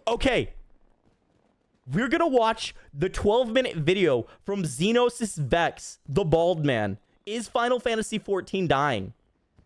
Okay. We're gonna watch the 12-minute video from Xenosys Vex, the bald man. Is Final Fantasy XIV dying?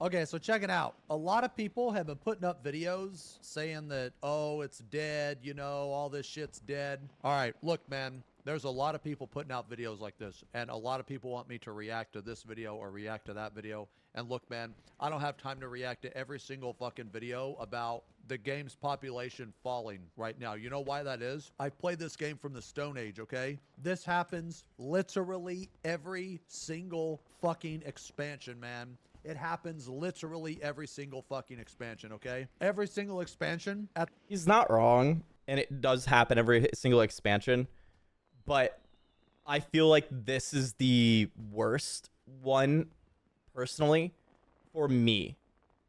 Okay, so check it out. A lot of people have been putting up videos saying that, oh, it's dead, you know, all this shit's dead. All right, look, man, there's a lot of people putting out videos like this, and a lot of people want me to react to this video or react to that video. And look, man, I don't have time to react to every single fucking video about the game's population falling right now. You know why that is? I played this game from the Stone Age, okay? This happens literally every single fucking expansion, man. It happens literally every single fucking expansion, okay? Every single expansion. He's not wrong, and it does happen every single expansion, but I feel like this is the worst one, personally, for me,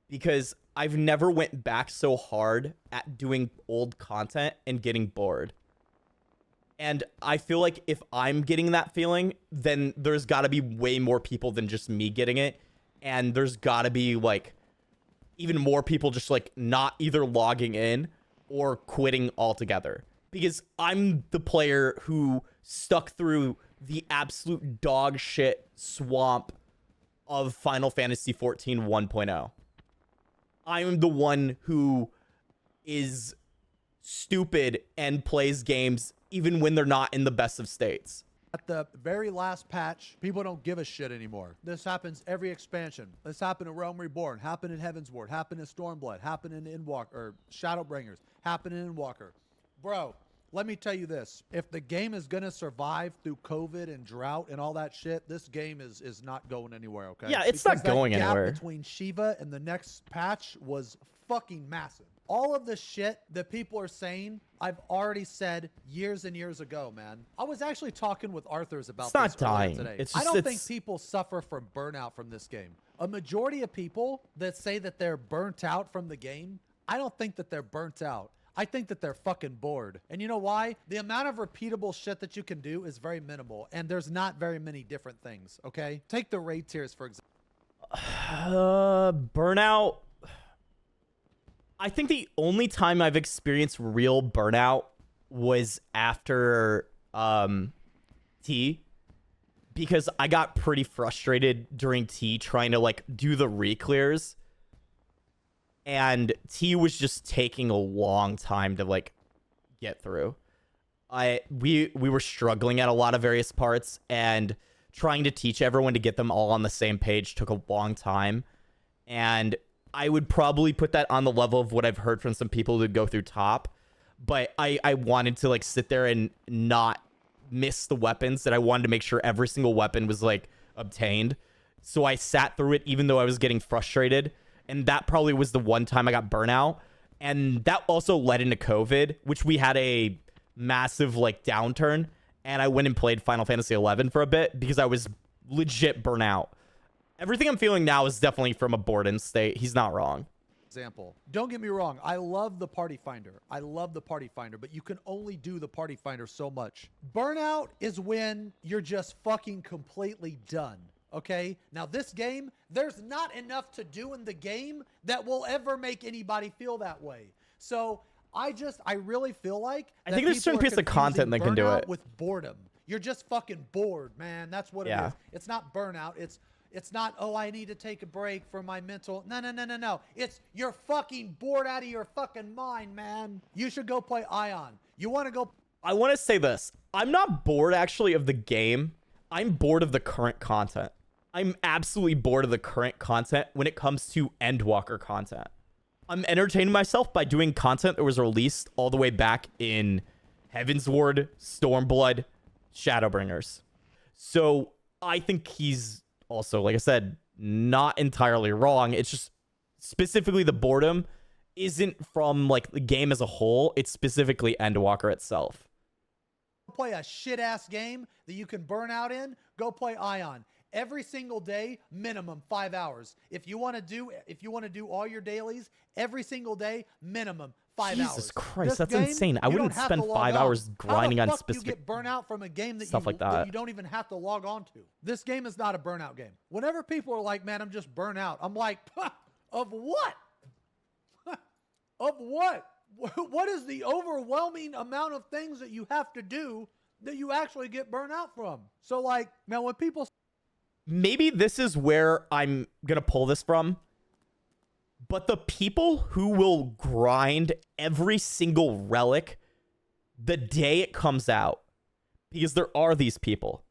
because I've never went back so hard at doing old content and getting bored. And I feel like if I'm getting that feeling, then there's got to be way more people than just me getting it. And there's got to be, like, even more people just, like, not either logging in or quitting altogether. Because I'm the player who stuck through the absolute dog shit swamp of Final Fantasy XIV 1.0. I'm the one who is stupid and plays games even when they're not in the best of states. At the very last patch, people don't give a shit anymore. This happens every expansion. This happened in Realm Reborn, happened in Heavensward, happened in Stormblood, happened in Endwalker, or Shadowbringers, happened in Endwalker. Bro, let me tell you this. If the game is going to survive through COVID and drought and all that shit, this game is not going anywhere, okay? Yeah, it's not going anywhere. The gap between Shiva and the next patch was fucking massive. All of the shit that people are saying, I've already said years and years ago, man. I was actually talking with Arthur's about this not dying today. It's I just, don't think people suffer from burnout from this game. A majority of people that say that they're burnt out from the game, I don't think that they're burnt out. I think that they're fucking bored. And you know why? The amount of repeatable shit that you can do is very minimal, and there's not very many different things, okay? Take the raid tiers, for example. Burnout. I think the only time I've experienced real burnout was after T, because I got pretty frustrated during T trying to, like, do the re-clears, and T was just taking a long time to, like, get through. We were struggling at a lot of various parts, and trying to teach everyone to get them all on the same page took a long time, and I would probably put that on the level of what I've heard from some people who go through top, but I wanted to, like, sit there and not miss the weapons, that I wanted to make sure every single weapon was, like, obtained. So I sat through it even though I was getting frustrated, and that probably was the one time I got burnout. And that also led into COVID, which we had a massive, like, downturn, and I went and played Final Fantasy XI for a bit because I was legit burnout. Everything I'm feeling now is definitely from a boredom state. He's not wrong. Example. Don't get me wrong. I love the party finder. I love the party finder, but you can only do the party finder so much. Burnout is when you're just fucking completely done. Okay? Now this game, there's not enough to do in the game that will ever make anybody feel that way. So I really feel like I think there's a certain piece of content that can do it with boredom. You're just fucking bored, man. That's what it is. It's not burnout. It's not, oh, I need to take a break for my mental. No. It's you're fucking bored out of your fucking mind, man. You should go play Ion. You want to go. I want to say this. I'm not bored, actually, of the game. I'm bored of the current content. I'm absolutely bored of the current content when it comes to Endwalker content. I'm entertaining myself by doing content that was released all the way back in Heavensward, Stormblood, Shadowbringers. So I think he's also, like I said, not entirely wrong. It's just specifically the boredom isn't from, like, the game as a whole. It's specifically Endwalker itself. Play a shit ass game that you can burn out in. Go play Ion. Every single day, minimum 5 hours. If you want to do all your dailies every single day, minimum 5 hours. Jesus Christ, that's insane. I wouldn't spend 5 hours grinding on specific you get burnout from a game that stuff like that you don't even have to log on to. This game is not a burnout game. Whenever people are like, man, I'm just burnt out, I'm like, of what? Of what? What is the overwhelming amount of things that you have to do that you actually get burnt out from? So like, now when people... Maybe this is where I'm going to pull this from. But the people who will grind every single relic the day it comes out, because there are these people,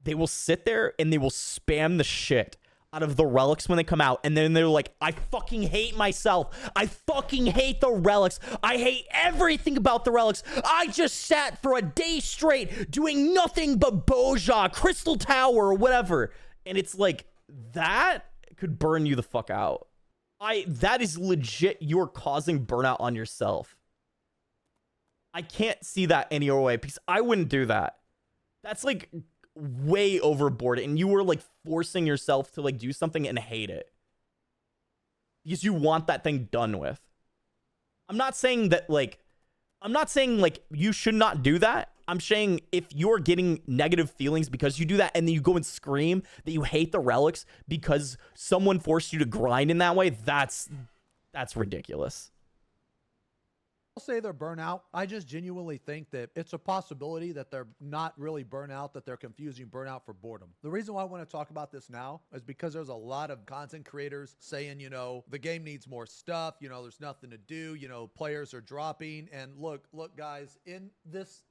they will sit there and they will spam the shit out of the relics when they come out, and then they're like, I fucking hate myself. I fucking hate the relics. I hate everything about the relics. I just sat for a day straight doing nothing but Boja, Crystal Tower, or whatever. And it's like, that could burn you the fuck out. That is legit, you're causing burnout on yourself. I can't see that any other way, because I wouldn't do that. That's like way overboard, and you were like forcing yourself to like do something and hate it because you want that thing done with. I'm not saying you should not do that. I'm saying if you're getting negative feelings because you do that, and then you go and scream that you hate the relics because someone forced you to grind in that way, that's ridiculous. Say they're burnout. I just genuinely think that it's a possibility that they're not really burnout, that they're confusing burnout for boredom. The reason why I want to talk about this now is because there's a lot of content creators saying, you know, the game needs more stuff, you know, there's nothing to do, you know, players are dropping. And look guys, in this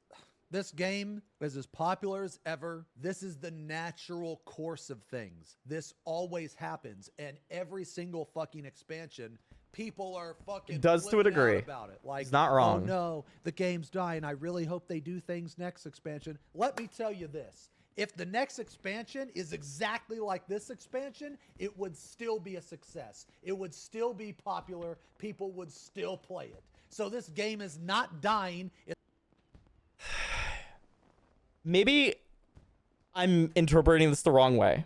game is as popular as ever. This is the natural course of things. This always happens, and every single fucking expansion, people are fucking it does to a degree about it. Like, it's not wrong. Oh no, the game's dying. I really hope they do things next expansion. Let me tell you this. If the next expansion is exactly like this expansion, it would still be a success. It would still be popular. People would still play it. So this game is not dying. Maybe I'm interpreting this the wrong way.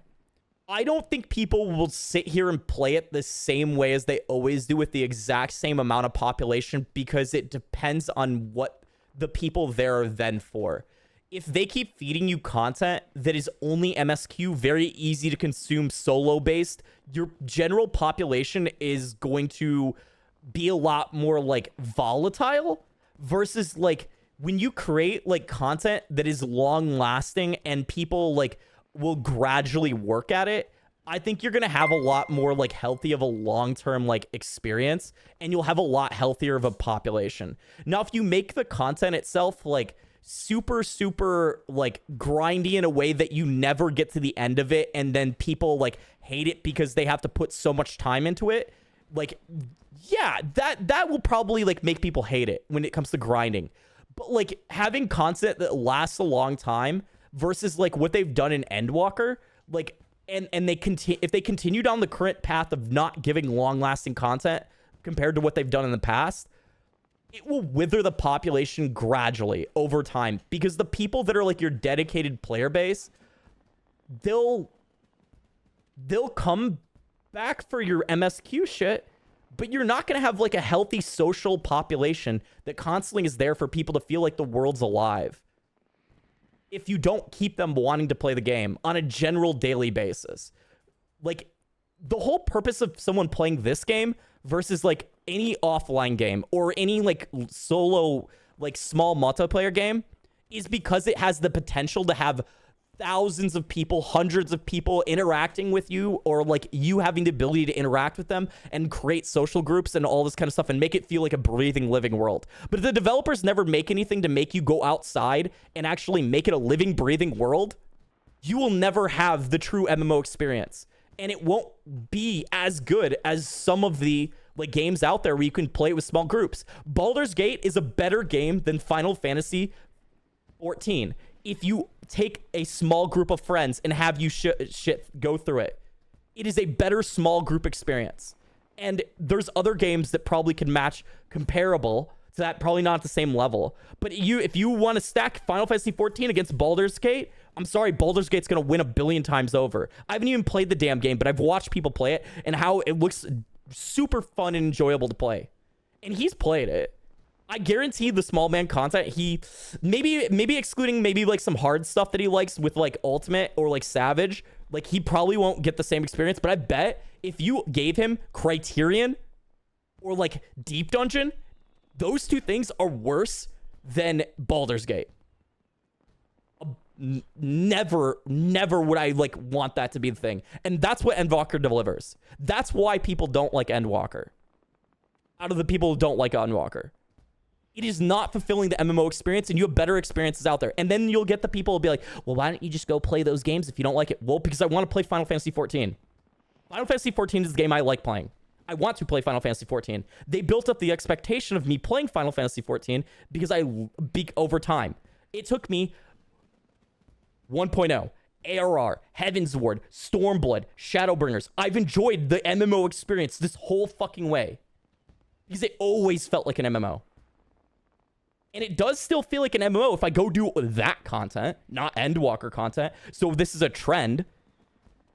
I don't think people will sit here and play it the same way as they always do with the exact same amount of population, because it depends on what the people there are then for. If they keep feeding you content that is only MSQ, very easy to consume, solo based, your general population is going to be a lot more like volatile versus like when you create like content that is long lasting and people like will gradually work at it, I think you're going to have a lot more like healthy of a long-term like experience, and you'll have a lot healthier of a population. Now, if you make the content itself like super like grindy in a way that you never get to the end of it, and then people like hate it because they have to put so much time into it, like, yeah, that will probably like make people hate it when it comes to grinding. But like having content that lasts a long time versus like what they've done in Endwalker, like, and if they continue down the current path of not giving long-lasting content compared to what they've done in the past, it will wither the population gradually over time, because the people that are like your dedicated player base, they'll come back for your MSQ shit, but you're not going to have like a healthy social population that constantly is there for people to feel like the world's alive if you don't keep them wanting to play the game on a general daily basis. Like, the whole purpose of someone playing this game versus like any offline game or any like solo, like small multiplayer game is because it has the potential to have thousands of people, hundreds of people interacting with you, or like you having the ability to interact with them and create social groups and all this kind of stuff and make it feel like a breathing, living world. But if the developers never make anything to make you go outside and actually make it a living, breathing world, you will never have the true MMO experience. And it won't be as good as some of the like games out there where you can play it with small groups. Baldur's Gate is a better game than Final Fantasy 14. If you take a small group of friends and have you shit go through it, it is a better small group experience. And there's other games that probably can match comparable to that, probably not at the same level. But if you want to stack Final Fantasy 14 against Baldur's Gate, I'm sorry, Baldur's Gate's going to win 1,000,000,000 times over. I haven't even played the damn game, but I've watched people play it and how it looks super fun and enjoyable to play. And he's played it. I guarantee the small man content, he maybe excluding maybe like some hard stuff that he likes with like Ultimate or like Savage, like he probably won't get the same experience. But I bet if you gave him Criterion or like Deep Dungeon, Those two things are worse than Baldur's Gate. Never would I like want that to be the thing. And that's what Endwalker delivers. That's why people don't like Endwalker. Out of the people who don't like Endwalker. It is not fulfilling the MMO experience, and you have better experiences out there. And then you'll get the people who will be like, well, why don't you just go play those games if you don't like it? Well, because I want to play Final Fantasy 14. Final Fantasy 14 is the game I like playing. I want to play Final Fantasy 14. They built up the expectation of me playing Final Fantasy 14 because over time. It took me 1.0, ARR, Heaven's Ward, Stormblood, Shadowbringers. I've enjoyed the MMO experience this whole fucking way because it always felt like an MMO. And it does still feel like an MMO if I go do that content, not Endwalker content. So this is a trend.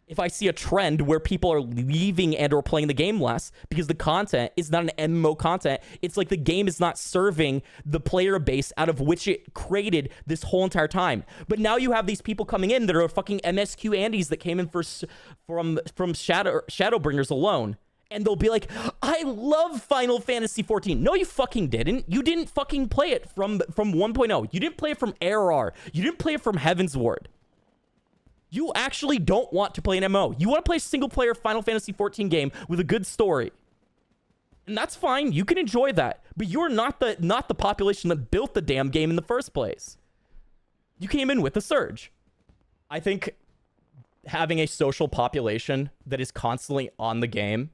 If I see a trend where people are leaving and or playing the game less because the content is not an MMO content, it's like the game is not serving the player base out of which it created this whole entire time. But now you have these people coming in that are fucking MSQ Andes that came in from Shadowbringers alone. And they'll be like, I love Final Fantasy 14. No, you fucking didn't. You didn't fucking play it from 1.0. You didn't play it from ARR. You didn't play it from Heaven's Ward. You actually don't want to play an MMO. You want to play a single-player Final Fantasy 14 game with a good story. And that's fine. You can enjoy that. But you're not the population that built the damn game in the first place. You came in with a surge. I think having a social population that is constantly on the game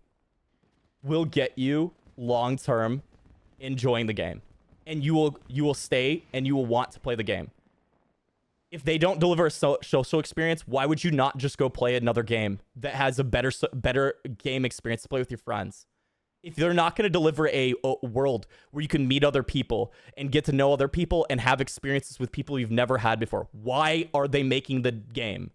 will get you long-term enjoying the game. And you will stay and you will want to play the game. If they don't deliver a social experience, why would you not just go play another game that has a better game experience to play with your friends? If they're not going to deliver a world where you can meet other people and get to know other people and have experiences with people you've never had before, why are they making the game?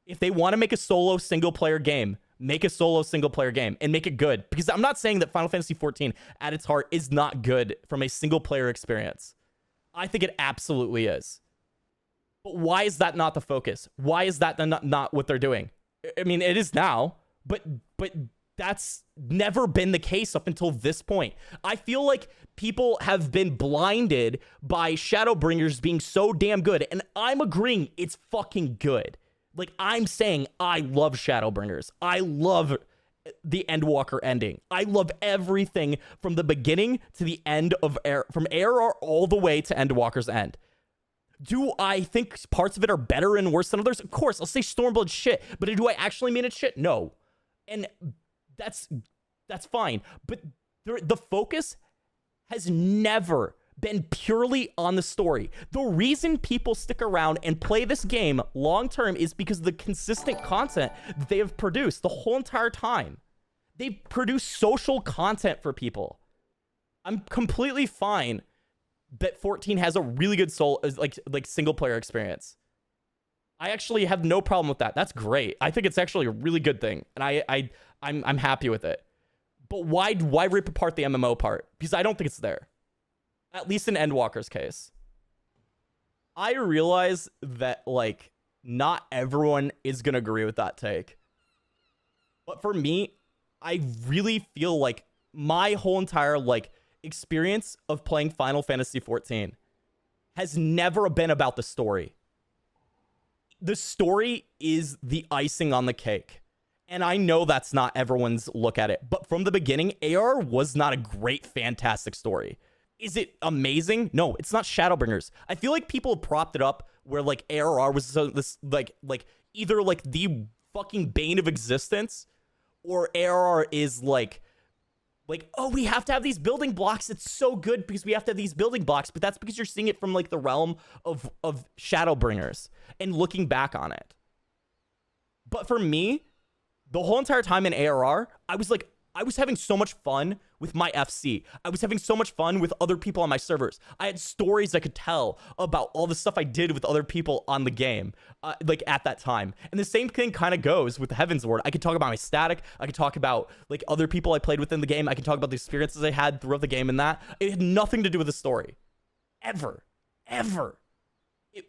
If they want to make a solo single-player game, make a solo single-player game and make it good. Because I'm not saying that Final Fantasy 14 at its heart is not good from a single-player experience. I think it absolutely is. But why is that not the focus? Why is that not what they're doing? I mean, it is now, but that's never been the case up until this point. I feel like people have been blinded by Shadowbringers being so damn good, and I'm agreeing it's fucking good. Like, I'm saying I love Shadowbringers. I love the Endwalker ending. I love everything from the beginning to the end of from ARR all the way to Endwalker's end. Do I think parts of it are better and worse than others? Of course, I'll say Stormblood shit, but do I actually mean it's shit? No. And that's fine. But the focus has never been purely on the story. The reason people stick around and play this game long term is because of the consistent content that they have produced the whole entire time. They've produced social content for people. I'm completely fine that 14 has a really good like single player experience. I actually have no problem with that. That's great. I think it's actually a really good thing, and I'm happy with it. But why rip apart the MMO part? Because I don't think it's there. At least in Endwalker's case. I realize that like not everyone is gonna agree with that take. But for me, I really feel like my whole entire like experience of playing Final Fantasy 14 has never been about the story. The story is the icing on the cake. And I know that's not everyone's look at it, but from the beginning, AR was not a great, fantastic story. Is it amazing? No, it's not Shadowbringers. I feel like people propped it up where like ARR was this like either like the fucking bane of existence, or ARR is like, oh, we have to have these building blocks. It's so good because we have to have these building blocks. But that's because you're seeing it from like the realm of Shadowbringers and looking back on it. But for me, the whole entire time in ARR, I was having so much fun with my FC. I was having so much fun with other people on my servers. I had stories I could tell about all the stuff I did with other people on the game, like at that time. And the same thing kind of goes with Heaven's Ward. I could talk about my static. I could talk about like other people I played with in the game. I could talk about the experiences I had throughout the game and that. It had nothing to do with the story. Ever.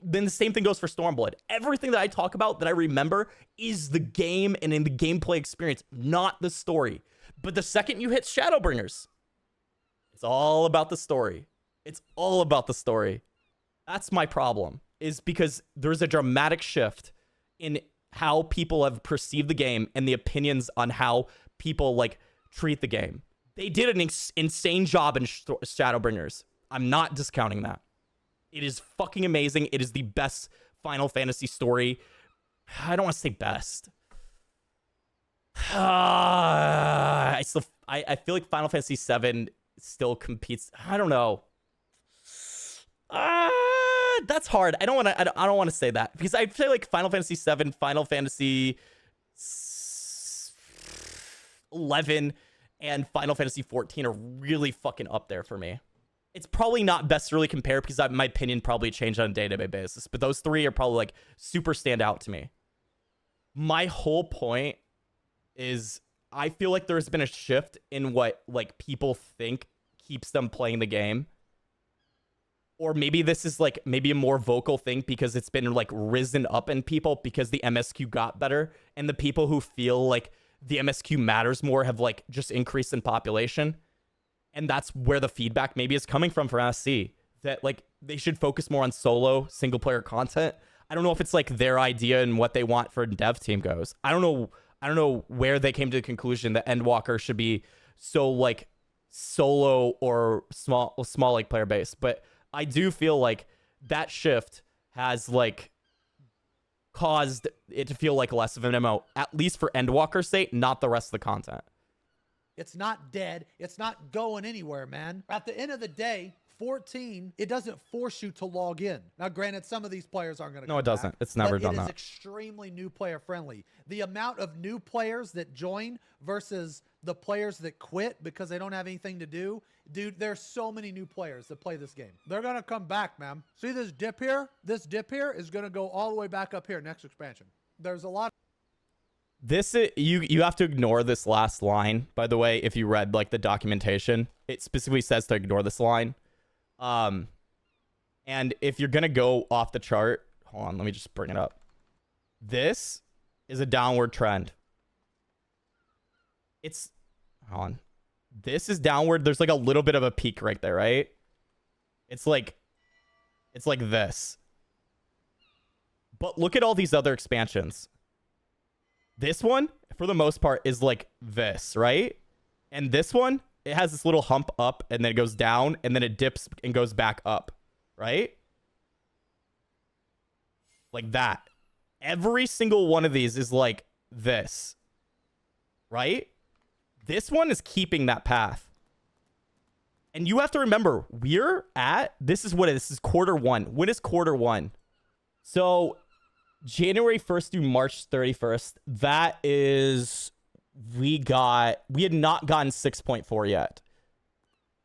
Then the same thing goes for Stormblood. Everything that I talk about that I remember is the game and in the gameplay experience, not the story. But the second you hit Shadowbringers, It's all about the story. It's all about the story. That's my problem, is because there's a dramatic shift in how people have perceived the game and the opinions on how people like treat the game. They did an insane job in Shadowbringers. I'm not discounting that. It is fucking amazing. It is the best Final Fantasy story. I don't want to say best. I feel like Final Fantasy VII still competes. I don't know. That's hard. I don't want to say that, because I feel like Final Fantasy VII, Final Fantasy 11, and Final Fantasy 14 are really fucking up there for me. It's probably not best to really compare, because my opinion probably changed on a day-to-day basis, but those three are probably like super stand out to me. My whole point is I feel like there's been a shift in what like people think keeps them playing the game. Or maybe this is like maybe a more vocal thing because it's been like risen up in people because the MSQ got better, and the people who feel like the MSQ matters more have like just increased in population. And that's where the feedback maybe is coming from for SC, that like they should focus more on solo single player content. I don't know if it's like their idea and what they want for dev team goes. I don't know where they came to the conclusion that Endwalker should be so like solo or small like player base, but I do feel like that shift has like caused it to feel like less of an MMO, at least for Endwalker's sake, not the rest of the content. It's not dead. It's not going anywhere, man. At the end of the day, 14, it doesn't force you to log in. Now, granted, some of these players aren't going to. No, it doesn't. It's never done that. It is extremely new player friendly. The amount of new players that join versus the players that quit because they don't have anything to do, dude, there's so many new players that play this game. They're going to come back, man. See this dip here? This dip here is going to go all the way back up here next expansion. There's a lot. This you have to ignore this last line, by the way. If you read like the documentation, it specifically says to ignore this line. And if you're gonna go off the chart, hold on, let me just bring it up. This is a downward trend. Hold on. This is downward. There's like a little bit of a peak right there, right? It's like this. But look at all these other expansions. This one, for the most part, is like this, right? And this one, it has this little hump up, and then it goes down, and then it dips and goes back up, right? Like that. Every single one of these is like this, right? This one is keeping that path. And you have to remember, this is quarter one. When is quarter one? So January 1st through March 31st, that is, we had not gotten 6.4 yet.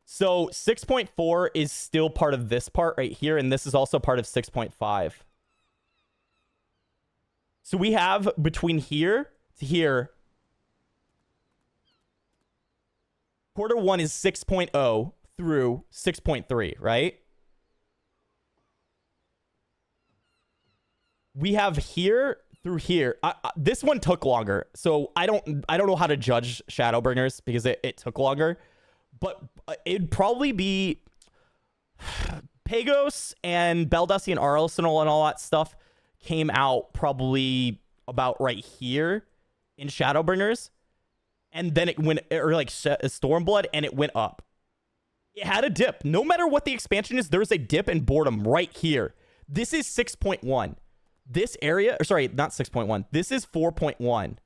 So 6.4 is still part of this part right here, and this is also part of 6.5. So we have between here to here, quarter one is 6.0 through 6.3, right? We have here through here. This one took longer, so I don't know how to judge Shadowbringers because it took longer. But it'd probably be Pagos and Beldusty and Arsenal and all that stuff came out probably about right here in Shadowbringers, and then it went, or like Stormblood, and it went up. It had a dip. No matter what the expansion is, there's a dip in boredom right here. This is 6.1. This area, or sorry, not 6.1. This is 4.1.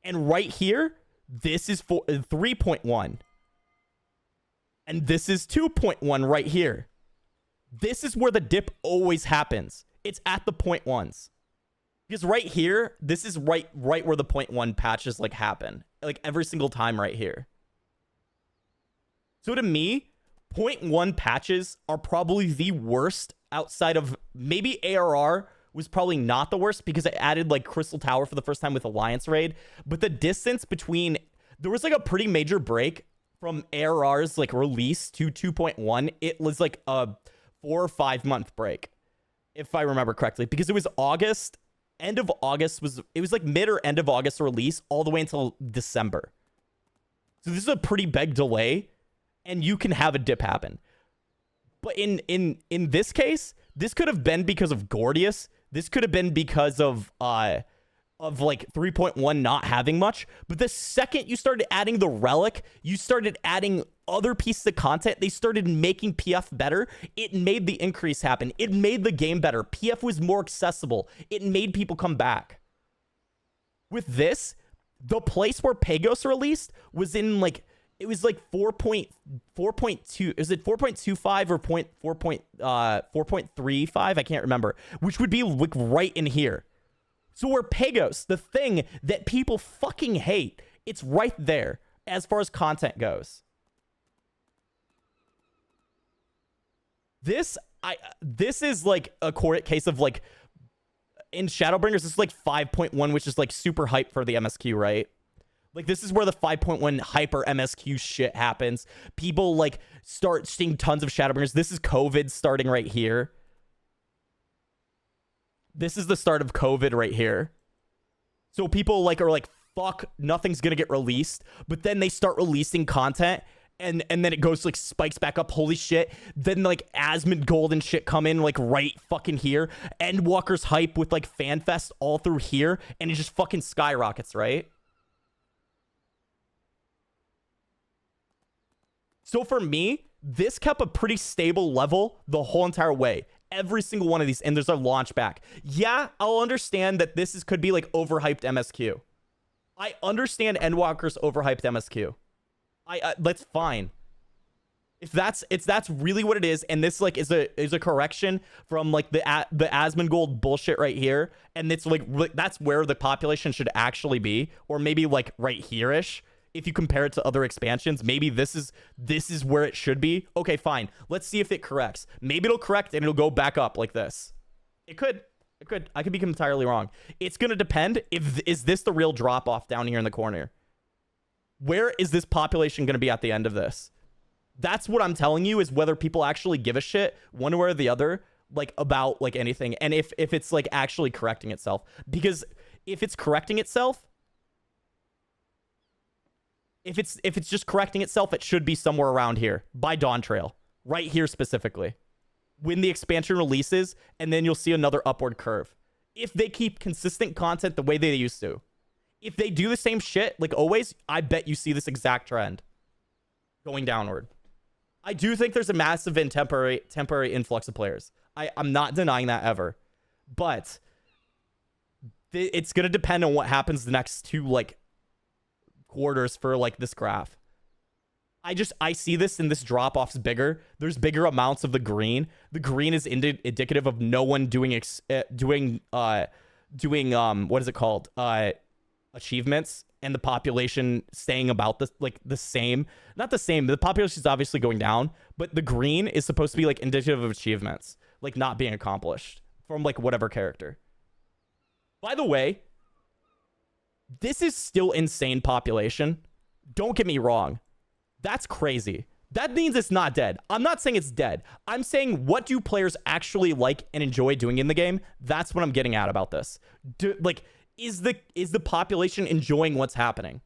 And right here, this is 3.1. And this is 2.1 right here. This is where the dip always happens. It's at the 0.1s. Because right here, this is right where the 0.1 patches like happen. Like every single time right here. So to me, 0.1 patches are probably the worst outside of maybe ARR was probably not the worst because it added like Crystal Tower for the first time with Alliance Raid. But the distance between, there was like a pretty major break from ARR's like release to 2.1. It was like a 4 or 5 month break, if I remember correctly, because it was August, end of August it was like mid or end of August release all the way until December. So this is a pretty big delay. and you can have a dip happen. But in this case, this could have been because of Gordius. This could have been because of like 3.1 not having much. But the second you started adding the relic, you started adding other pieces of content. They started making PF better. It made the increase happen. It made the game better. PF was more accessible. It made people come back. With this, the place where Pagos released was in like, it was like 4.2. Is it 4.25 or 4.35? I can't remember. Which would be like right in here. So where Pagos, the thing that people fucking hate, it's right there as far as content goes. This is like a court case of like, in Shadowbringers, this is like 5.1, which is like super hype for the MSQ, right? Like, this is where the 5.1 hyper MSQ shit happens. People like start seeing tons of Shadowbringers. This is COVID starting right here. This is the start of COVID right here. So people like are like, fuck, nothing's gonna get released. But then they start releasing content, and then it goes like spikes back up. Holy shit. Then like Asmund Gold and shit come in like right fucking here. Endwalker's hype with like FanFest all through here, and it just fucking skyrockets, right? So for me, this kept a pretty stable level the whole entire way. Every single one of these, and there's a launch back. Yeah, I'll understand that this could be like overhyped MSQ. I understand Endwalker's overhyped MSQ. That's fine. If that's really what it is, and this like is a correction from like the Asmongold bullshit right here, and it's like that's where the population should actually be, or maybe like right here-ish. If you compare it to other expansions, maybe this is where it should be. Okay, fine. Let's see if it corrects. Maybe it'll correct and it'll go back up like this. It could. I could be entirely wrong. It's gonna depend. Is this the real drop off down here in the corner? Where is this population gonna be at the end of this? That's what I'm telling you, is whether people actually give a shit one way or the other, like about like anything, and if it's like actually correcting itself. Because if it's correcting itself, if it's just correcting itself, it should be somewhere around here by Dawntrail, right here specifically, when the expansion releases, and then you'll see another upward curve. If they keep consistent content the way they used to, if they do the same shit like always, I bet you see this exact trend going downward. I do think there's a massive and temporary influx of players. I'm not denying that ever, but it's gonna depend on what happens the next two like quarters for like this graph. I see this, and this drop off's bigger. There's bigger amounts of the green. The green is indicative of no one doing what is it called, achievements, and the population staying about the same. Not the same. The population is obviously going down, but the green is supposed to be like indicative of achievements, like not being accomplished from like whatever character. By the way, this is still insane population. Don't get me wrong. That's crazy. That means it's not dead. I'm not saying it's dead. I'm saying, what do players actually like and enjoy doing in the game? That's what I'm getting at about this. Is the population enjoying what's happening?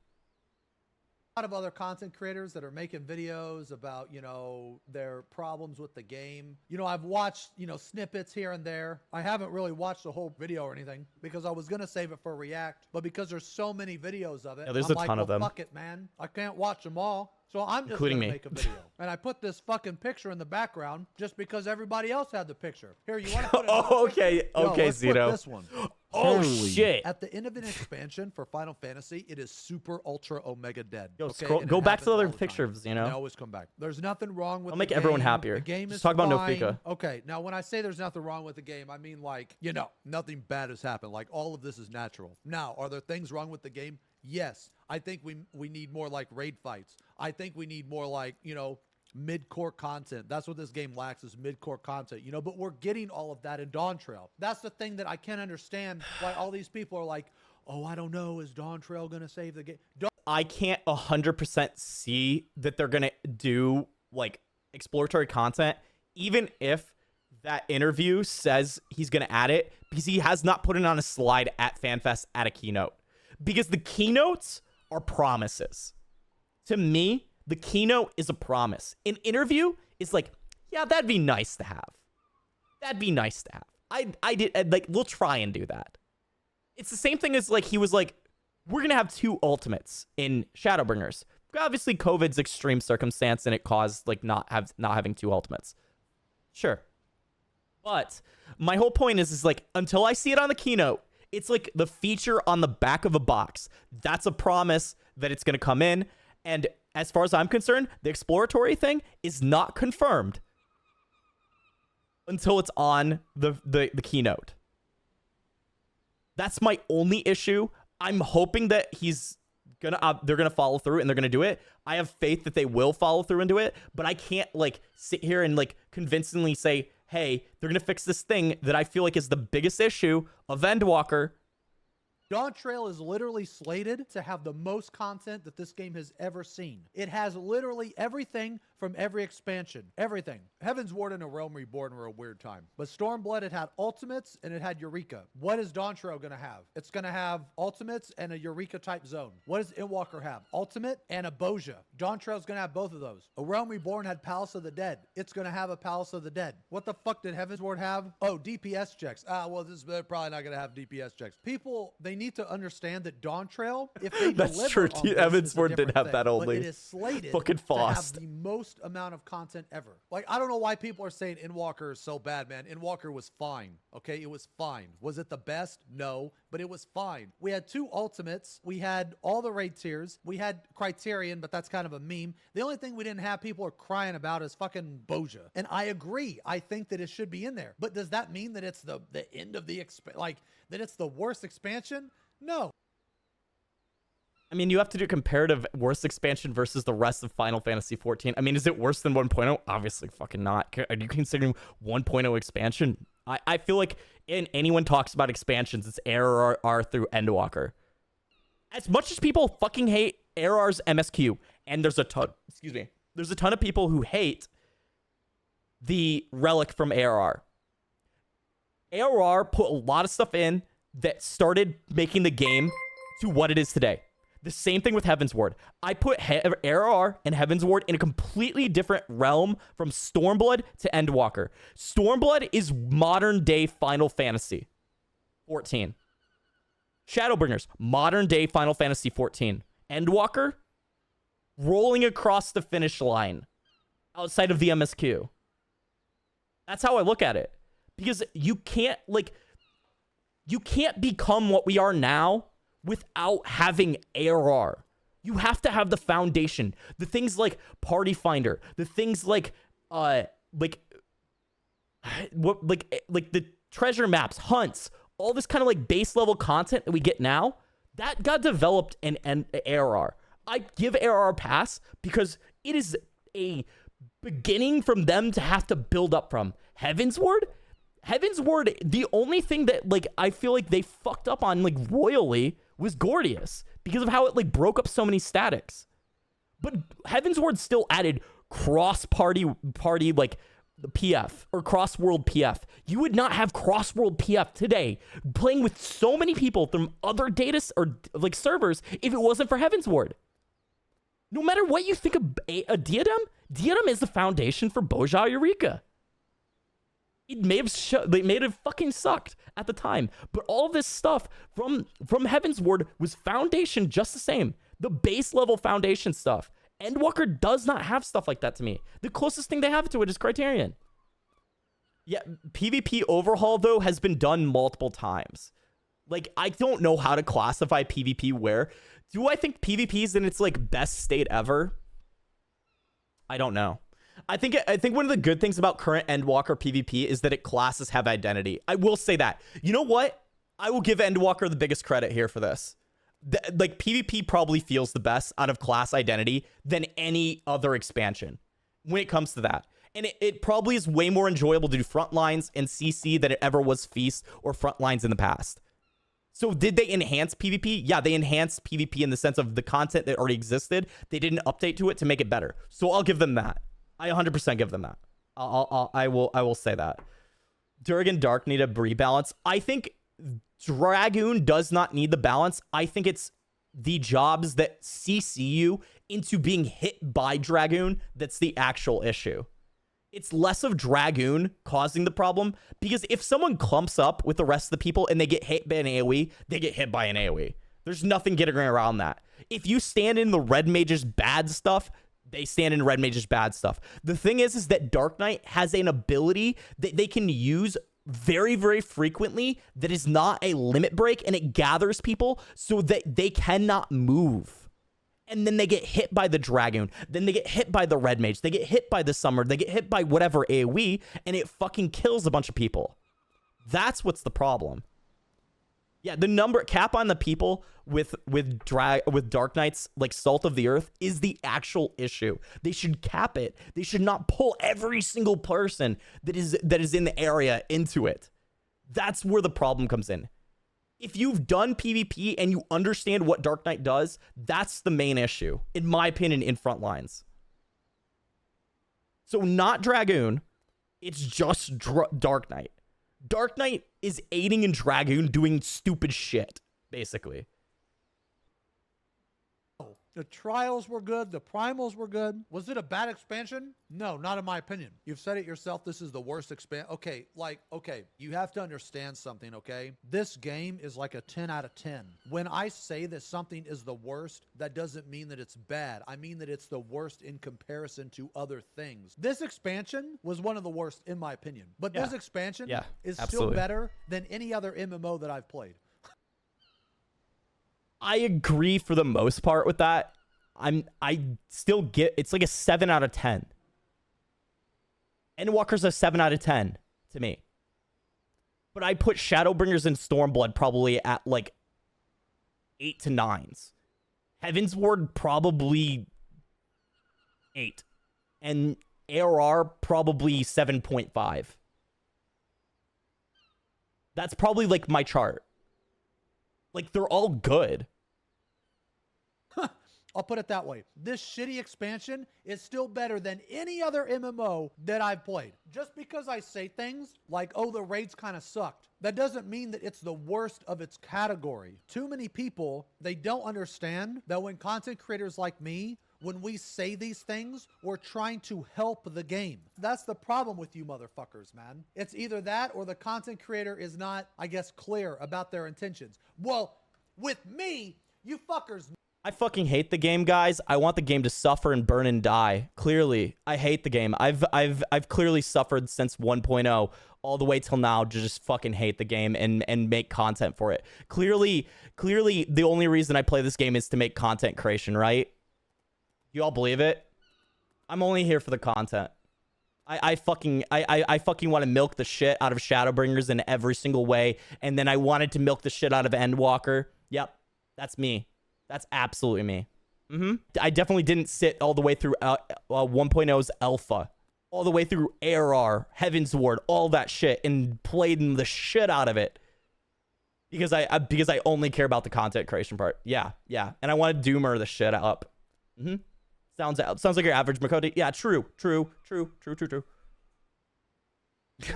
A lot of other content creators that are making videos about, you know, their problems with the game. You know, I've watched, you know, snippets here and there. I haven't really watched the whole video or anything because I was going to save it for a react, but because there's so many videos of it, yeah, there's I'm a ton of them. Fuck it, man. I can't watch them all. So I'm just Including gonna me. make a video. And I put this fucking picture in the background just because everybody else had the picture. Here, you want to put it? Okay, let's put Zito. this one. Oh shit! At the end of an expansion for Final Fantasy, it is super ultra omega dead. Yo, okay? go back to the other time. pictures, you know? They always come back. There's nothing wrong with I'll the make game. everyone happier. The game Just is talk about fine. Nofika. Okay, now when I say there's nothing wrong with the game, I mean like, you know, nothing bad has happened. Like all of this is natural. Now, are there things wrong with the game? Yes. I think we need more like raid fights. I think we need more like, you know, mid-core content. That's what this game lacks, is mid-core content, you know, but we're getting all of that in Dawntrail. That's the thing that I can't understand, why all these people are like, oh, I don't know, is Dawntrail gonna save the game? I can't 100% see that they're gonna do like exploratory content, even if that interview says he's gonna add it, because he has not put it on a slide at FanFest at a keynote, because the keynotes are promises. To me, The keynote is a promise. An interview is like, yeah, that'd be nice to have. That'd be nice to have. We'll try and do that. It's the same thing as like, he was like, we're going to have 2 ultimates in Shadowbringers. Obviously, COVID's extreme circumstance and it caused like not having 2 ultimates. Sure. But my whole point is like, until I see it on the keynote, it's like the feature on the back of a box. That's a promise that it's going to come in. And as far as I'm concerned, the exploratory thing is not confirmed until it's on the keynote. That's my only issue. I'm hoping that they're gonna follow through and they're gonna do it. I have faith that they will follow through and do it, but I can't like sit here and like convincingly say, hey, they're gonna fix this thing that I feel like is the biggest issue of Endwalker. Dawntrail is literally slated to have the most content that this game has ever seen. It has literally everything from every expansion. Everything. Heaven's Ward and A Realm Reborn were a weird time. But Stormblood, it had ultimates and it had Eureka. What is Dawntrail going to have? It's going to have ultimates and a Eureka type zone. What does Endwalker have? Ultimate and a Boja. Dawntrail is going to have both of those. A Realm Reborn had Palace of the Dead. It's going to have a Palace of the Dead. What the fuck did Heaven's Ward have? Oh, DPS checks. They're probably not going to have DPS checks. People, they need to understand that Dawntrail, if they that's true. Heaven's Ward did have that only. But it is slated fucking to have Fost. the most amount of content ever. Like, I don't know why people are saying Endwalker is so bad, man. Endwalker was fine. Okay, it was fine. Was it the best? No, but it was fine. We had 2 ultimates. We had all the raid tiers. We had Criterion, but that's kind of a meme. The only thing we didn't have people are crying about is fucking Boja. And I agree. I think that it should be in there. But does that mean that it's the end of the that it's the worst expansion? No. I mean, you have to do comparative worst expansion versus the rest of Final Fantasy 14. I mean, is it worse than 1.0? Obviously fucking not. Are you considering 1.0 expansion? I feel like anyone talks about expansions, it's ARR through Endwalker. As much as people fucking hate ARR's MSQ, and there's a ton of people who hate the relic from ARR. ARR put a lot of stuff in that started making the game to what it is today. The same thing with Heaven's Ward. I put ARR and Heaven's Ward in a completely different realm from Stormblood to Endwalker. Stormblood is modern day Final Fantasy 14. Shadowbringers, modern day Final Fantasy 14. Endwalker, rolling across the finish line outside of the MSQ. That's how I look at it. Because you can't become what we are now without having ARR. You have to have the foundation. The things like Party Finder, the things like the treasure maps, hunts, all this kind of like base level content that we get now, that got developed in ARR. I give ARR a pass because it is a beginning from them to have to build up from. Heaven's Ward, the only thing that like I feel like they fucked up on like royally was Gordius because of how it like broke up so many statics. But Heaven's Ward still added cross-party like the PF or cross-world PF. You would not have cross-world PF today playing with so many people from other data or like servers if it wasn't for Heaven's Ward. No matter what you think of a Diadem is the foundation for Boja Eureka. It may have fucking sucked at the time, but all this stuff from Heaven's Ward was foundation just the same. The base level foundation stuff. Endwalker does not have stuff like that to me. The closest thing they have to it is Criterion. Yeah, PvP overhaul though has been done multiple times. Like, I don't know how to classify PvP where. Do I think PvP is in its like best state ever? I don't know. I think one of the good things about current Endwalker PvP is that its classes have identity. I will say that. You know what? I will give Endwalker the biggest credit here for this. Like, PvP probably feels the best out of class identity than any other expansion when it comes to that. And it probably is way more enjoyable to do Frontlines and CC than it ever was Feast or Frontlines in the past. So did they enhance PvP? Yeah, they enhanced PvP in the sense of the content that already existed. They didn't update to it to make it better. So I'll give them that. I 100% give them that. I will say that. Durgan Dark need a rebalance. I think Dragoon does not need the balance. I think it's the jobs that CC you into being hit by Dragoon that's the actual issue. It's less of Dragoon causing the problem, because if someone clumps up with the rest of the people and they get hit by an AoE, they get hit by an AoE. There's nothing getting around that. If you stand in the red mage's bad stuff, they stand in red mage's bad stuff. The thing is that Dark Knight has an ability that they can use very, very frequently that is not a limit break, and it gathers people so that they cannot move. And then they get hit by the Dragoon. Then they get hit by the red mage. They get hit by the summer. They get hit by whatever AoE, and it fucking kills a bunch of people. That's what's the problem. Yeah, the number cap on the people with Dark Knight's like Salt of the Earth is the actual issue. They should cap it. They should not pull every single person that is in the area into it. That's where the problem comes in. If you've done PvP and you understand what Dark Knight does, that's the main issue, in my opinion, in front lines. So not Dragoon, it's just Dark Knight. Dark Knight is aiding in Dragoon doing stupid shit, basically. The trials were good. The primals were good. Was it a bad expansion? No, not in my opinion. You've said it yourself. This is the worst expansion. Okay, you have to understand something, okay? This game is like a 10 out of 10. When I say that something is the worst, that doesn't mean that it's bad. I mean that it's the worst in comparison to other things. This expansion was one of the worst, in my opinion. But this expansion is still better than any other MMO that I've played. I agree for the most part with that. I still get, it's like a 7 out of 10. Endwalker's a 7 out of 10 to me. But I put Shadowbringers and Stormblood probably at like 8 to 9s. Heaven's Ward probably 8. And ARR probably 7.5. That's probably like my chart. Like, they're all good. I'll put it that way. This shitty expansion is still better than any other MMO that I've played. Just because I say things like, oh, the raids kind of sucked, that doesn't mean that it's the worst of its category. Too many people, they don't understand that when content creators like me, when we say these things, we're trying to help the game. That's the problem with you motherfuckers, man. It's either that or the content creator is not, I guess, clear about their intentions. Well, with me, you fuckers... I fucking hate the game, guys. I want the game to suffer and burn and die. Clearly, I hate the game. I've clearly suffered since 1.0 all the way till now to just fucking hate the game and make content for it. Clearly, the only reason I play this game is to make content creation, right? You all believe it? I'm only here for the content. I fucking want to milk the shit out of Shadowbringers in every single way, and then I wanted to milk the shit out of Endwalker. Yep, that's me. That's absolutely me. I definitely didn't sit all the way through 1.0's alpha, all the way through ARR, Heaven's Ward, all that shit, and played the shit out of it because I only care about the content creation part. Yeah, and I want to doomer the shit up. Sounds like your average miqo'te. Yeah, true.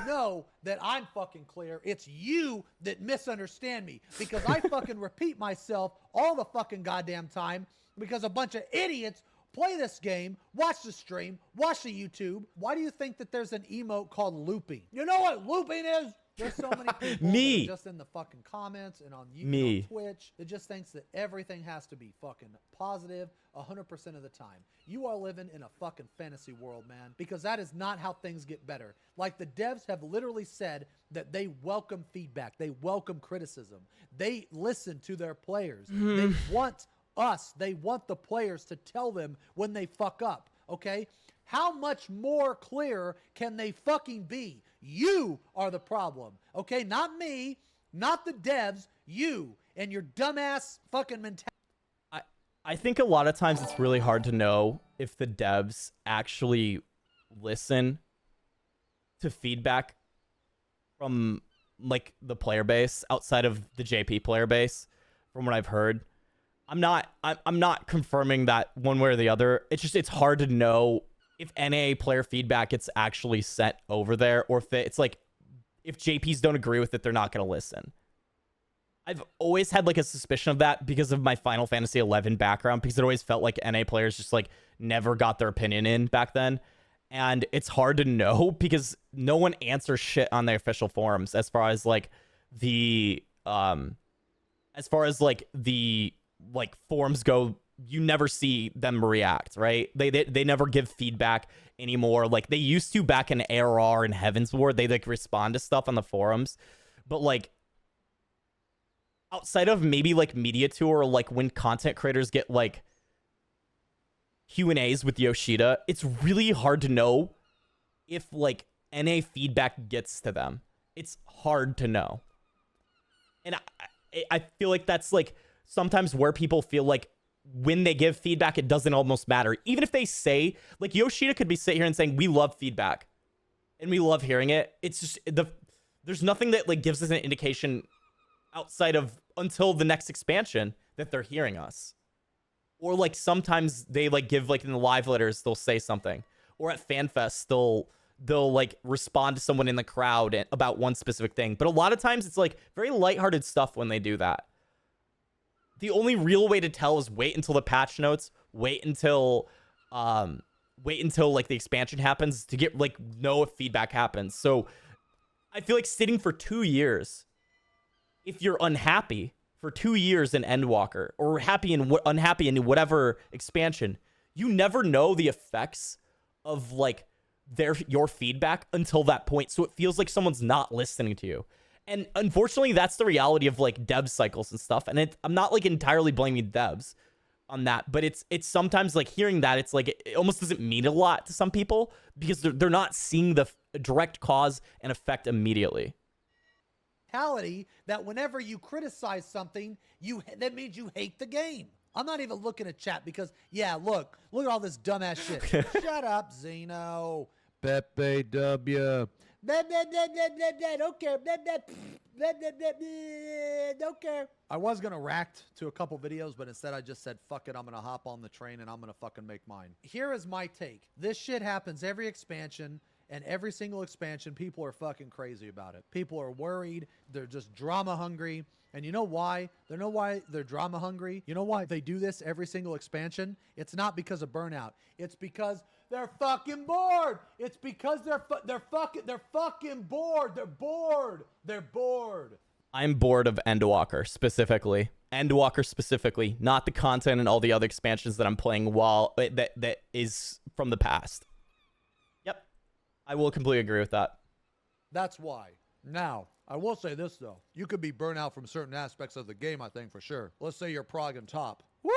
Know that I'm fucking clear. It's you that misunderstand me because I fucking repeat myself all the fucking goddamn time because a bunch of idiots play this game, watch the stream, watch the YouTube. Why do you think that there's an emote called looping? You know what looping is? There's so many people that are just in the fucking comments and on YouTube, on Twitch, that just thinks that everything has to be fucking positive 100% of the time. You are living in a fucking fantasy world, man, because that is not how things get better. Like, the devs have literally said that they welcome feedback. They welcome criticism. They listen to their players. They want us. They want the players to tell them when they fuck up, okay? How much more clear can they fucking be? You are the problem, okay? Not me, not the devs, you and your dumbass fucking mentality. I think a lot of times it's really hard to know if the devs actually listen to feedback from like the player base outside of the JP player base, from what I've heard. I'm not confirming that one way or the other. It's hard to know if NA player feedback gets actually sent over there, or if it's like, if JPs don't agree with it, they're not going to listen. I've always had like a suspicion of that because of my Final Fantasy 11 background, because it always felt like NA players just like never got their opinion in back then. And it's hard to know because no one answers shit on the official forums as far as like the forums go. You never see them react, right? They never give feedback anymore. Like they used to back in ARR and Heaven's Ward. They like respond to stuff on the forums, but like outside of maybe like Media Tour or like when content creators get like Q&As with Yoshida, it's really hard to know if like NA feedback gets to them. It's hard to know. And I feel like that's like sometimes where people feel like when they give feedback, it doesn't almost matter. Even if they say, like Yoshida could be sitting here and saying, we love feedback and we love hearing it. It's just there's nothing that like gives us an indication outside of until the next expansion that they're hearing us. Or like sometimes they like give like in the live letters, they'll say something. Or at FanFest, they'll like respond to someone in the crowd about one specific thing. But a lot of times it's like very lighthearted stuff when they do that. The only real way to tell is wait until the patch notes, wait until like the expansion happens to get like know if feedback happens. So I feel like sitting for 2 years, if you're unhappy for 2 years in Endwalker or unhappy in whatever expansion, you never know the effects of like your feedback until that point. So it feels like someone's not listening to you. And unfortunately, that's the reality of like dev cycles and stuff. And I'm not like entirely blaming devs on that, but it's sometimes like hearing that it's like it almost doesn't mean a lot to some people because they're not seeing the direct cause and effect immediately. That whenever you criticize something, that means you hate the game. I'm not even looking at chat because look at all this dumbass shit. Shut up, Xeno. Pepe W. Don't care. Don't care. I was gonna react to a couple videos, but instead I just said, fuck it, I'm gonna hop on the train and I'm gonna fucking make mine. Here is my take. This shit happens every expansion, and every single expansion, people are fucking crazy about it. People are worried. They're just drama hungry. And you know why? They know why they're drama hungry. You know why they do this every single expansion? It's not because of Burnout. It's because they're fucking bored. It's because they're fucking bored. They're bored. They're bored. I'm bored of Endwalker specifically. Endwalker specifically, not the content and all the other expansions that I'm playing that is from the past. Yep. I will completely agree with that. That's why. Now, I will say this, though. You could be burnt out from certain aspects of the game, I think, for sure. Let's say you're progging top. Woo!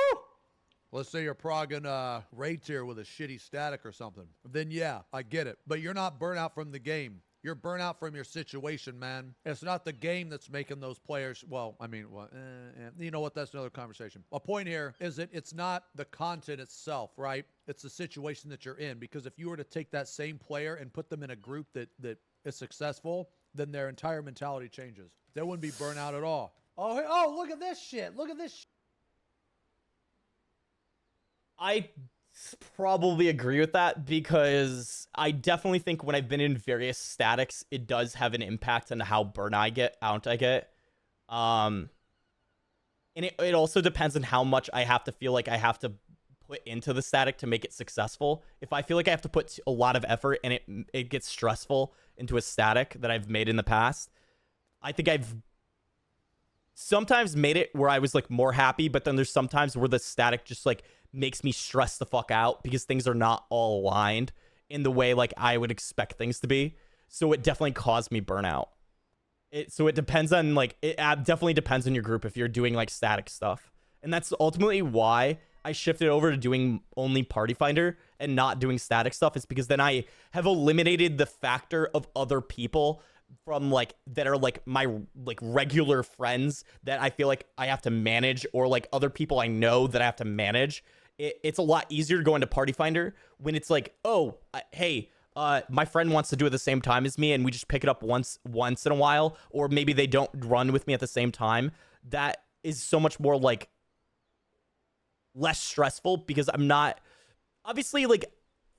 Let's say you're progging raid tier with a shitty static or something. Then, yeah, I get it. But you're not burnt out from the game. You're burnt out from your situation, man. It's not the game that's making those players... Well, I mean, you know what? That's another conversation. My point here is that it's not the content itself, right? It's the situation that you're in. Because if you were to take that same player and put them in a group that is successful, then their entire mentality changes. They wouldn't be burnout at all. Oh, look at this shit. Look at this shit. I probably agree with that because I definitely think when I've been in various statics, it does have an impact on how burnt I get, out I get. And it also depends on how much I have to feel like I have to put into the static to make it successful. If I feel like I have to put a lot of effort and it gets stressful into a static that I've made in the past, I think I've sometimes made it where I was like more happy, but then there's sometimes where the static just like makes me stress the fuck out because things are not all aligned in the way like I would expect things to be. So it definitely caused me burnout. So it depends on like, it definitely depends on your group if you're doing like static stuff. And that's ultimately why I shifted over to doing only Party Finder and not doing static stuff, is because then I have eliminated the factor of other people from like that are like my like regular friends that I feel like I have to manage, or like other people I know that I have to manage. It's a lot easier to go into Party Finder when it's like, oh, hey, my friend wants to do it at the same time as me, and we just pick it up once in a while, or maybe they don't run with me at the same time. That is so much more like less stressful because I'm not, obviously, like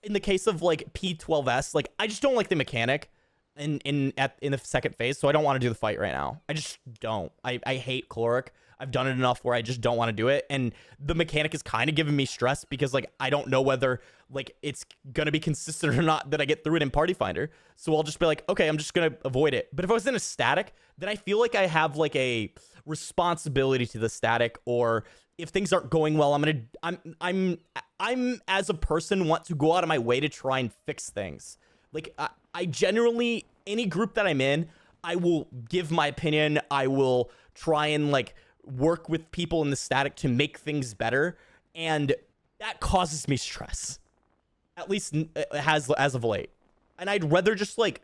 in the case of like P12S, like I just don't like the mechanic in the second phase, so I don't want to do the fight right now. I just don't. I hate caloric. I've done it enough where I just don't want to do it, and the mechanic is kind of giving me stress because like I don't know whether like it's gonna be consistent or not that I get through it in Party Finder. So I'll just be like, okay, I'm just gonna avoid it. But if I was in a static, then I feel like I have like a responsibility to the static, or if things aren't going well, I'm as a person want to go out of my way to try and fix things. Like I generally, any group that I'm in, I will give my opinion. I will try and like work with people in the static to make things better, and that causes me stress. At least it has as of late. And I'd rather just like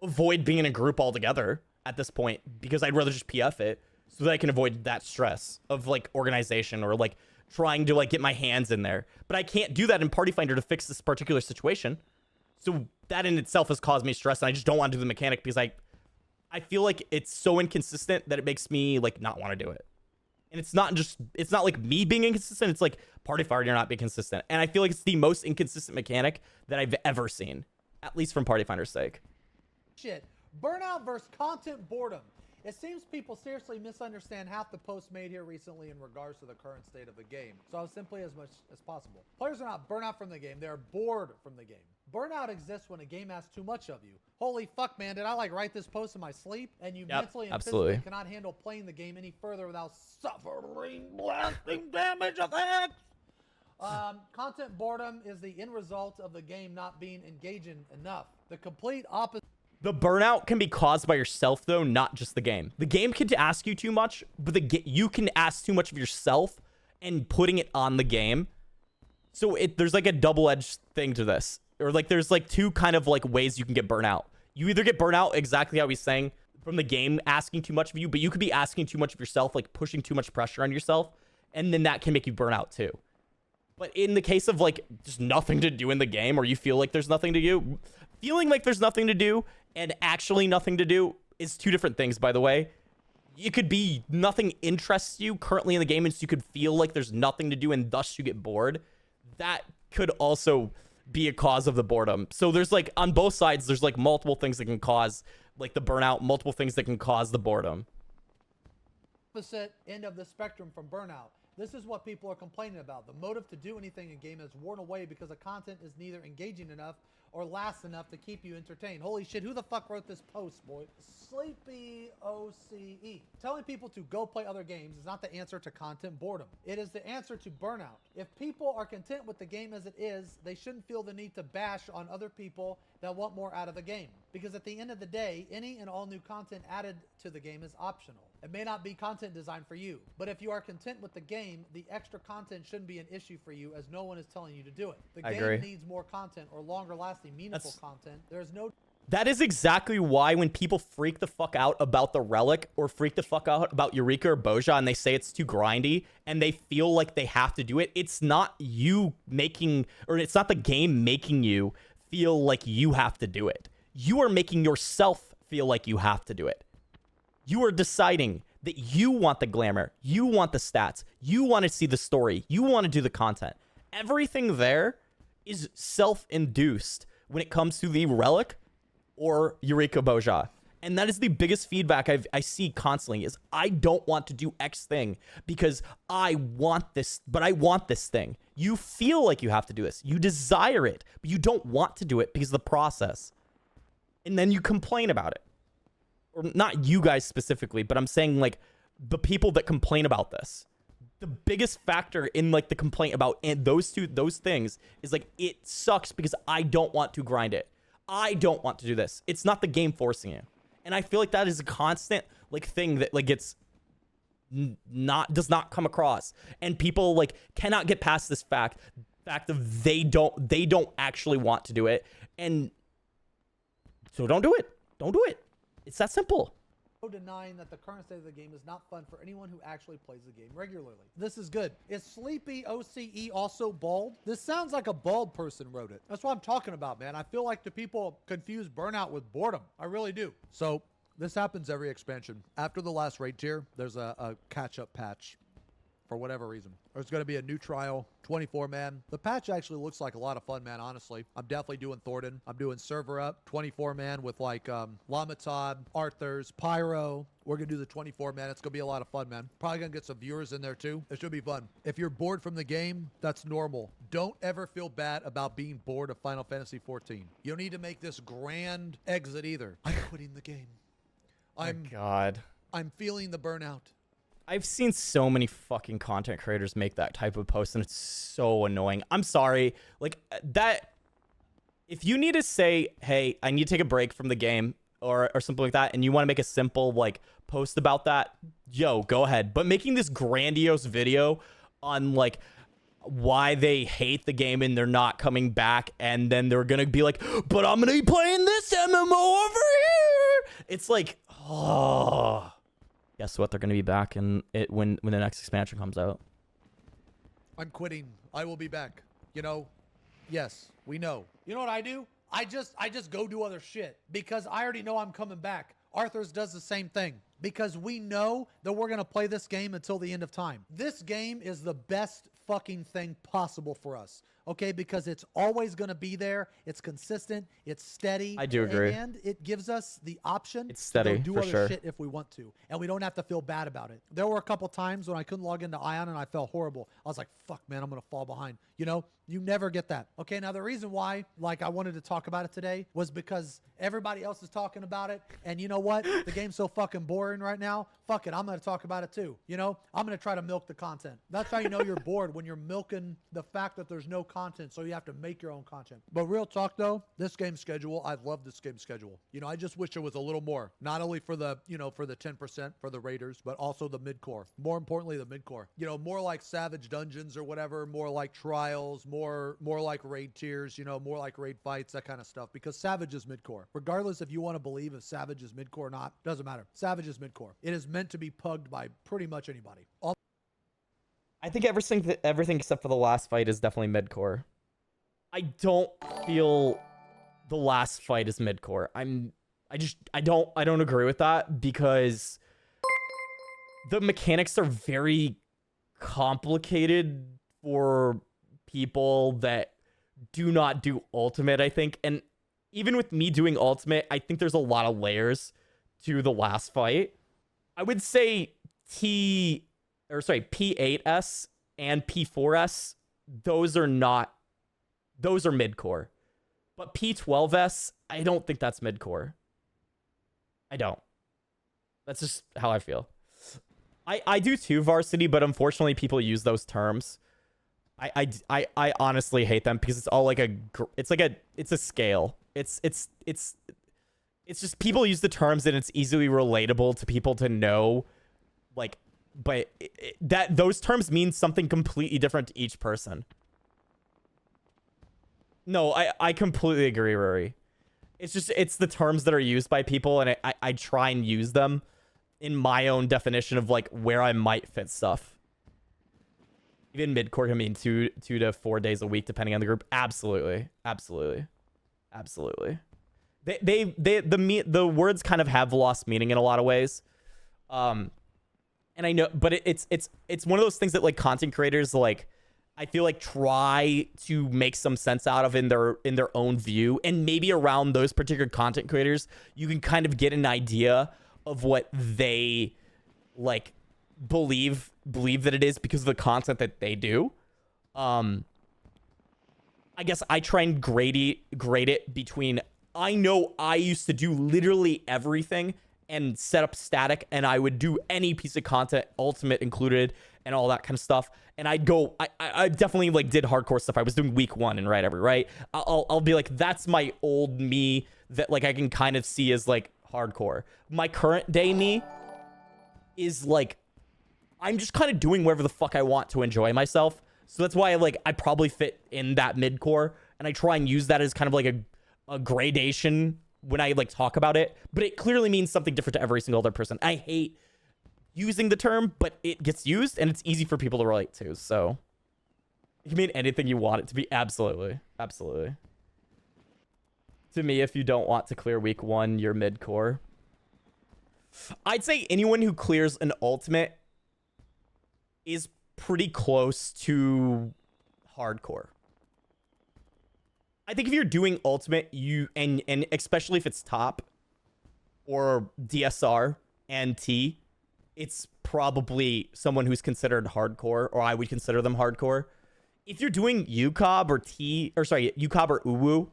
avoid being in a group altogether at this point, because I'd rather just PF it so that I can avoid that stress of like organization or like trying to like get my hands in there. But I can't do that in Party Finder to fix this particular situation. So that in itself has caused me stress, and I just don't want to do the mechanic because I feel like it's so inconsistent that it makes me like not want to do it. And it's not like me being inconsistent, it's like Party Finder not being consistent. And I feel like it's the most inconsistent mechanic that I've ever seen, at least from Party Finder's sake. Shit. Burnout versus content boredom. It seems people seriously misunderstand half the posts made here recently in regards to the current state of the game. So I'll simply as much as possible. Players are not burnt out from the game, they're bored from the game. Burnout exists when a game asks too much of you. Holy fuck, man, did I like write this post in my sleep? And you mentally and physically cannot handle playing the game any further without suffering lasting damage effects. Content boredom is the end result of the game not being engaging enough. The complete opposite. The burnout can be caused by yourself, though, not just the game. The game can ask you too much, but you can ask too much of yourself and putting it on the game. So there's like a double-edged thing to this. Or like there's like two kind of like ways you can get burnout. You either get burnout exactly how he's saying from the game asking too much of you, but you could be asking too much of yourself, like pushing too much pressure on yourself, and then that can make you burn out too. But in the case of like just nothing to do in the game, or you feel like there's nothing to do, feeling like there's nothing to do and actually nothing to do is two different things, by the way. It could be nothing interests you currently in the game, and so you could feel like there's nothing to do and thus you get bored. That could also be a cause of the boredom. So there's like on both sides, there's like multiple things that can cause like the burnout, multiple things that can cause the boredom. Opposite end of the spectrum from burnout. This is what people are complaining about. The motive to do anything in game has worn away because the content is neither engaging enough or lasts enough to keep you entertained. Holy shit, who the fuck wrote this post, boy? Sleepy OCE. Telling people to go play other games is not the answer to content boredom. It is the answer to burnout. If people are content with the game as it is, they shouldn't feel the need to bash on other people that want more out of the game. Because at the end of the day, any and all new content added to the game is optional. It may not be content designed for you, but if you are content with the game, the extra content shouldn't be an issue for you, as no one is telling you to do it. The game needs more content or longer lasting, meaningful content. There's no... That is exactly why when people freak the fuck out about the Relic or freak the fuck out about Eureka or Boja and they say it's too grindy and they feel like they have to do it, it's not you making, or it's not the game making you feel like you have to do it. You are making yourself feel like you have to do it. You are deciding that you want the glamour, you want the stats, you want to see the story, you want to do the content. Everything there is self-induced when it comes to the Relic or Eureka Boja. And that is the biggest feedback I see constantly is I don't want to do X thing because I want this, but I want this thing. You feel like you have to do this. You desire it, but you don't want to do it because of the process. And then you complain about it. Or not you guys specifically, but I'm saying like the people that complain about this. The biggest factor in like the complaint about those things is like it sucks because I don't want to grind it. I don't want to do this. It's not the game forcing you. And I feel like that is a constant like thing that like gets does not come across. And people like cannot get past this fact of they don't actually want to do it. And so don't do it. Don't do it. It's that simple. No denying that the current state of the game is not fun for anyone who actually plays the game regularly. This is good. Is Sleepy OCE also bald? This sounds like a bald person wrote it. That's what I'm talking about, man. I feel like the people confuse burnout with boredom. I really do. So this happens every expansion. After the last raid tier, there's a catch-up patch. for whatever reason. There's going to be a new trial, 24-man. The patch actually looks like a lot of fun, man, honestly. I'm definitely doing Thornton. I'm doing server up, 24-man with like Lamatod, Arthurs, Pyro. We're going to do the 24-man. It's going to be a lot of fun, man. Probably going to get some viewers in there too. It should be fun. If you're bored from the game, that's normal. Don't ever feel bad about being bored of Final Fantasy 14. You don't need to make this grand exit either. I'm quitting the game. God. I'm feeling the burnout. I've seen so many fucking content creators make that type of post, and it's so annoying. I'm sorry. Like, that... If you need to say, hey, I need to take a break from the game, or something like that, and you want to make a simple, like, post about that, yo, go ahead. But making this grandiose video on, like, why they hate the game and they're not coming back, and then they're gonna be like, but I'm gonna be playing this MMO over here! It's like, oh... Guess what? They're going to be back when the next expansion comes out. I'm quitting. I will be back. You know, yes, we know. You know what I do? I just go do other shit because I already know I'm coming back. Arthur's does the same thing because we know that we're going to play this game until the end of time. This game is the best fucking thing possible for us. Okay, because it's always going to be there. It's consistent. It's steady. I do agree. And it gives us the option it's steady, to go do for other sure. shit if we want to. And we don't have to feel bad about it. There were a couple times when I couldn't log into Ion and I felt horrible. I was like, fuck, man, I'm going to fall behind. You know, you never get that. Okay, now the reason why, like, I wanted to talk about it today was because everybody else is talking about it. And you know what? The game's so fucking boring right now. Fuck it, I'm going to talk about it too. You know, I'm going to try to milk the content. That's how you know you're bored, when you're milking the fact that there's no content, so you have to make your own content. But real talk though, this game schedule, I love this game schedule. You know, I just wish there was a little more, not only for the, you know, for the 10% for the raiders, but also the mid-core. More importantly, the mid-core. You know, more like Savage Dungeons or whatever, more like trials, more like raid tiers, you know, more like raid fights, that kind of stuff. Because Savage is mid-core. Regardless if you want to believe if Savage is mid-core or not, doesn't matter. Savage is mid-core. It is meant to be pugged by pretty much anybody. I think everything except for the last fight is definitely mid-core. I don't feel the last fight is mid-core. I don't agree with that because the mechanics are very complicated for people that do not do ultimate, I think. And even with me doing ultimate, I think there's a lot of layers to the last fight. I would say P8S and P4S, those are mid-core. But P12S, I don't think that's mid-core. I don't. That's just how I feel. I do too, Varsity, but unfortunately people use those terms. I honestly hate them because it's all like it's a scale. It's just people use the terms and it's easily relatable to people to know, like, but that those terms mean something completely different to each person. No, I completely agree, Rory. It's the terms that are used by people, and I try and use them in my own definition of like where I might fit stuff. Even mid-core can mean 2 to 4 days a week depending on the group. Absolutely. The words kind of have lost meaning in a lot of ways. And I know, but it's one of those things that like content creators, like, I feel like try to make some sense out of in their own view, and maybe around those particular content creators, you can kind of get an idea of what they like believe that it is because of the content that they do. I guess I try and grade it between, I know I used to do literally everything and set up static, and I would do any piece of content, ultimate included, and all that kind of stuff. And I'd go, I definitely like did hardcore stuff. I was doing week 1 and right. I'll be like, that's my old me that like I can kind of see as like hardcore. My current day me is like, I'm just kind of doing whatever the fuck I want to enjoy myself. So that's why I probably fit in that mid-core, and I try and use that as kind of like a gradation when I like talk about it, but it clearly means something different to every single other person. I hate using the term, but it gets used and it's easy for people to relate to. So you can mean anything you want it to be. Absolutely. To me, if you don't want to clear week 1, you're mid-core. I'd say anyone who clears an ultimate is pretty close to hardcore. I think if you're doing ultimate, and especially if it's top or DSR and T, it's probably someone who's considered hardcore, or I would consider them hardcore. If you're doing UCOB or UCOB or Uwu,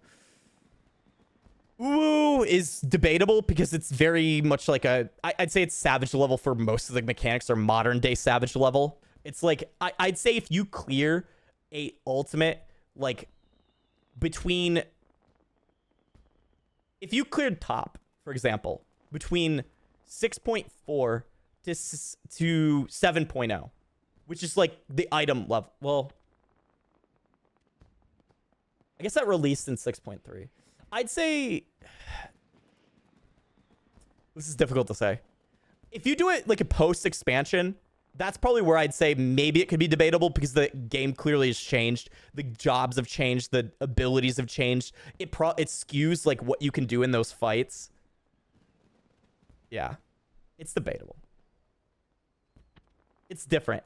Uwu is debatable because it's very much like I'd say it's savage level for most of the mechanics, or modern day savage level. It's like, I'd say if you clear a ultimate, like if you cleared top, for example, between 6.4 to 7.0, which is like the item level. Well, I guess that released in 6.3. I'd say this is difficult to say. If you do it like a post expansion, that's probably where I'd say maybe it could be debatable, because the game clearly has changed. The jobs have changed. The abilities have changed. It skews like what you can do in those fights. Yeah, it's debatable. It's different.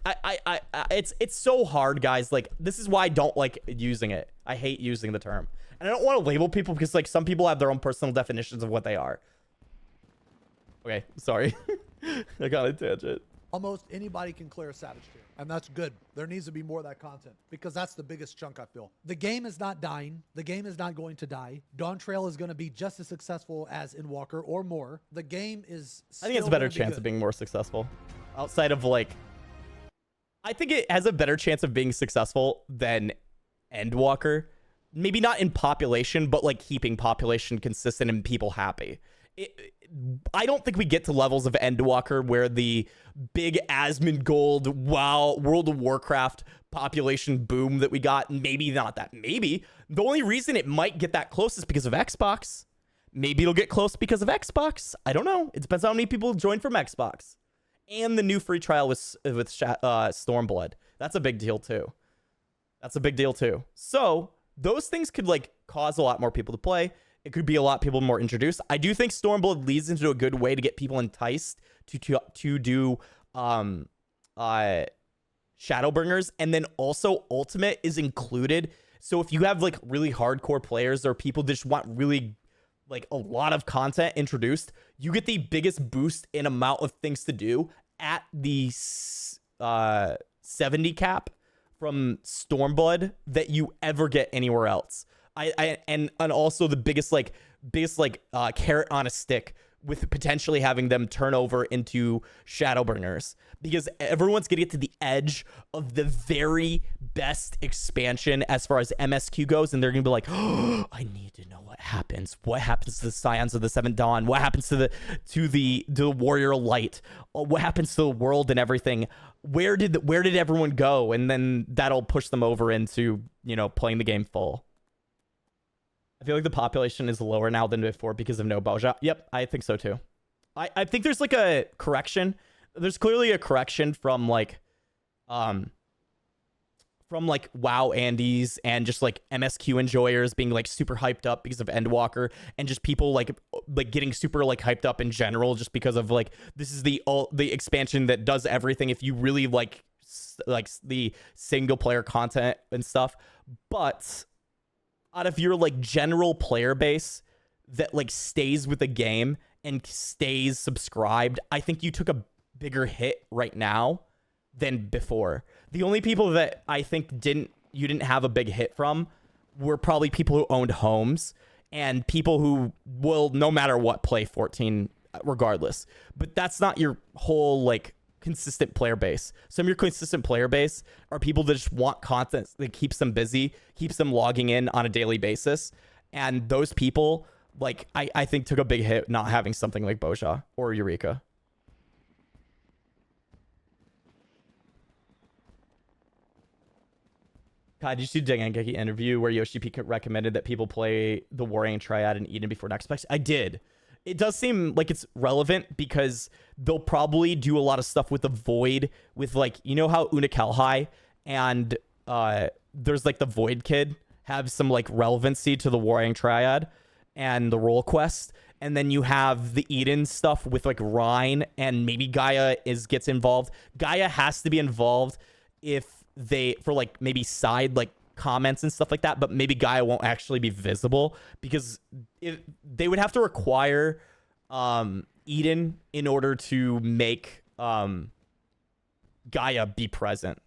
It's so hard, guys. Like, this is why I don't like using it. I hate using the term. And I don't want to label people, because like some people have their own personal definitions of what they are. Okay, sorry. I got a tangent. Almost anybody can clear a savage tier, and that's good. There needs to be more of that content, because that's the biggest chunk, I feel. The game is not dying. The game is not going to die. Dawntrail is going to be just as successful as Endwalker or more. The game is I think it's a better chance of being more successful. Outside of like, I think it has a better chance of being successful than Endwalker. Maybe not in population, but like keeping population consistent and people happy. I don't think we get to levels of Endwalker where the big Asmongold, wow, World of Warcraft population boom that we got. Maybe not that. Maybe. The only reason it might get that close is because of Xbox. Maybe it'll get close because of Xbox. I don't know. It depends on how many people join from Xbox. And the new free trial with Stormblood. That's a big deal too. So those things could like cause a lot more people to play. It could be a lot of people more introduced. I do think Stormblood leads into a good way to get people enticed to do Shadowbringers, and then also Ultimate is included. So if you have like really hardcore players, or people just want really like a lot of content introduced, you get the biggest boost in amount of things to do at the 70 cap from Stormblood that you ever get anywhere else. And also the biggest carrot on a stick with potentially having them turn over into Shadowbringers, because everyone's gonna get to the edge of the very best expansion as far as MSQ goes, and they're gonna be like, oh, I need to know what happens. What happens to the Scions of the Seventh Dawn? What happens to the Warrior Light? What happens to the world and everything? Where did everyone go? And then that'll push them over into, playing the game full. I feel like the population is lower now than before because of no Boja. Yep, I think so too. I think there's like a correction. There's clearly a correction from like WoW Andes and just like MSQ enjoyers being like super hyped up because of Endwalker, and just people like getting super like hyped up in general just because of like, this is the expansion that does everything if you really like the single player content and stuff. But out of your like general player base that like stays with the game and stays subscribed, I think you took a bigger hit right now than before. The only people that I think you didn't have a big hit from were probably people who owned homes and people who will no matter what play 14 regardless. But that's not your whole like consistent player base. Some of your consistent player base are people that just want content that keeps them busy, keeps them logging in on a daily basis. And those people, like, I think took a big hit not having something like Boja or Eureka. God, did you see the Dengeki interview where Yoshi P recommended that people play the Warring Triad and Eden before next patch? I did. It does seem like it's relevant because they'll probably do a lot of stuff with the Void, with like, how Unakelhai and there's like the Void Kid have some like relevancy to the Warring Triad and the role quest. And then you have the Eden stuff with like Rhine, and maybe Gaia gets involved. Gaia has to be involved if they, for like maybe side like comments and stuff like that, but maybe Gaia won't actually be visible because they would have to require Eden in order to make Gaia be present.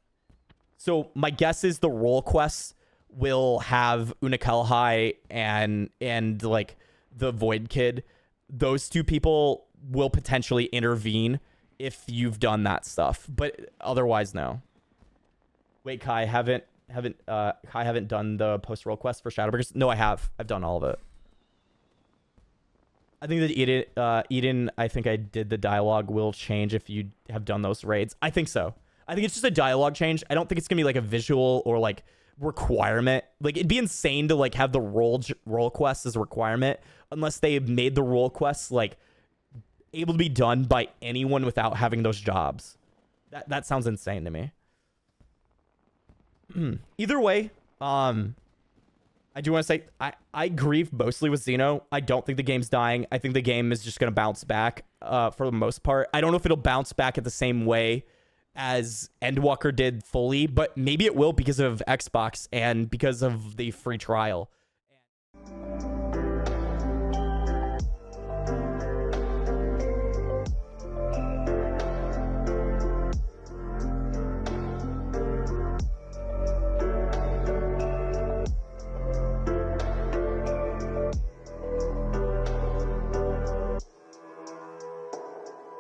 So my guess is the role quests will have Unakelhai and like the Void Kid. Those two people will potentially intervene if you've done that stuff, but otherwise no. Wait, Kai, haven't done the post role quest for Shadowbringers? No, I have. I've done all of it. I think that Eden, I think I did the dialogue will change if you have done those raids. I think so. I think it's just a dialogue change. I don't think it's gonna be like a visual or like requirement. Like it'd be insane to like have the role quests as a requirement unless they made the role quests like able to be done by anyone without having those jobs. That sounds insane to me. Either way, I do want to say I grieve mostly with Xeno. I don't think the game's dying. I think the game is just going to bounce back for the most part. I don't know if it'll bounce back at the same way as Endwalker did fully, but maybe it will because of Xbox and because of the free trial.